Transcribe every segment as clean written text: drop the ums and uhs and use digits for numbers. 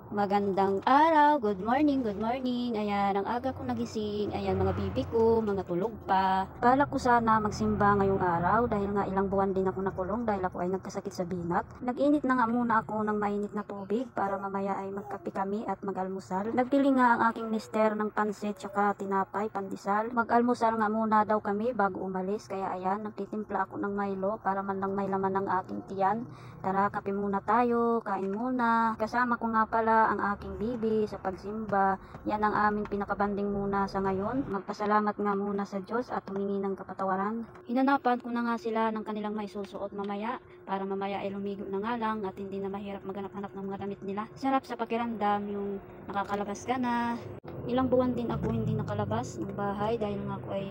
Magandang araw, good morning, good morning. Ayan, ang aga ko nagising. Ayan, mga bibi ko, mga tulog pa. Balak ko sana magsimba ngayong araw dahil nga ilang buwan din ako nakulong dahil ako ay nagkasakit sa binat. Nag-init na nga muna ako ng mainit na tubig para mamaya ay magkape kami at mag-almusal. Nagbili nga ang aking mister ng pansit tsaka tinapay, pandesal. Mag-almusal nga muna daw kami bago umalis. Kaya ayan, nagtitimpla ako ng Milo para man lang may laman ng aking tiyan. Tara, kape muna tayo, kain muna. Kasama ko nga pala ang aking bibi sa pagsimba. Yan ang aming pinakabanding muna sa ngayon. Magpasalamat nga muna sa Diyos at humingi ng kapatawaran. Hinanapan ko na nga sila ng kanilang may susuot mamaya para mamaya ay lumigo na nga lang at hindi na mahirap maghanap-hanap ng mga damit nila. Sarap sa pakiramdam yung nakakalabas ka na. Ilang buwan din ako hindi nakalabas ng bahay dahil nga ako ay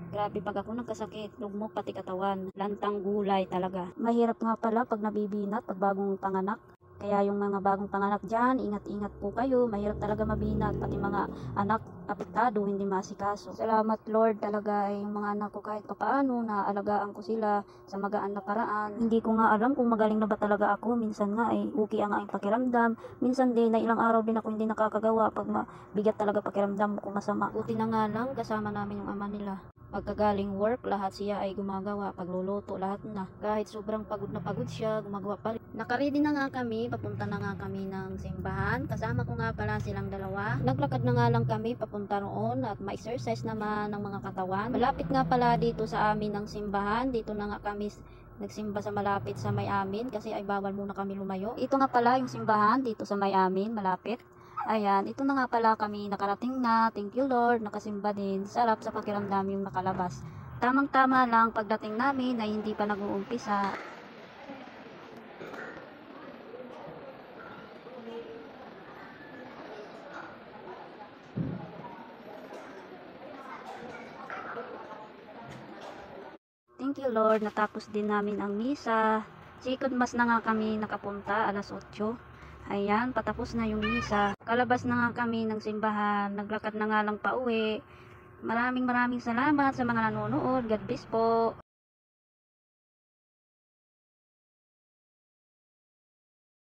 grabe pag ako nagkasakit, lugmok pati katawan, lantang gulay talaga. Mahirap nga pala pag nabibinat, pag bagong panganak. Kaya yung mga bagong panganak dyan, ingat-ingat po kayo. Mahirap talaga mabinat, pati mga anak apektado, hindi masikaso. Salamat Lord talaga yung mga anak ko kahit papaano, naaalagaan ko sila sa magaan na paraan. Hindi ko nga alam kung magaling na ba talaga ako. Minsan nga ay okay ang aking pakiramdam. Minsan din na ilang araw din ako hindi nakakagawa pag mabigat talaga pakiramdam ko masama. Buti na nga lang, kasama namin yung ama nila. Pagkagaling work, lahat siya ay gumagawa, pagluluto, lahat na. Kahit sobrang pagod na pagod siya, gumagawa pa rin. Nakaready na nga kami, papunta na nga kami ng simbahan. Kasama ko nga pala silang dalawa. Naglakad na nga lang kami papunta roon at ma-exercise naman ng mga katawan. Malapit nga pala dito sa amin ng simbahan. Dito na nga kami nagsimba sa malapit sa may amin kasi ay bawal muna kami lumayo. Ito nga pala yung simbahan dito sa may amin, malapit. Ayan, ito na nga pala kami nakarating na. Thank you Lord, nakasimba din. Sarap sa pakiramdam yung nakalabas. Tamang-tama lang pagdating namin ay hindi pa nag-uumpisa. Thank you Lord, natapos din namin ang misa. Sikod mas na nga kami nakapunta, alas 8. Ayan, patapos na yung misa. Kalabas na nga kami ng simbahan. Naglakad na nga lang pauwi. Maraming salamat sa mga nanonood. God bless po.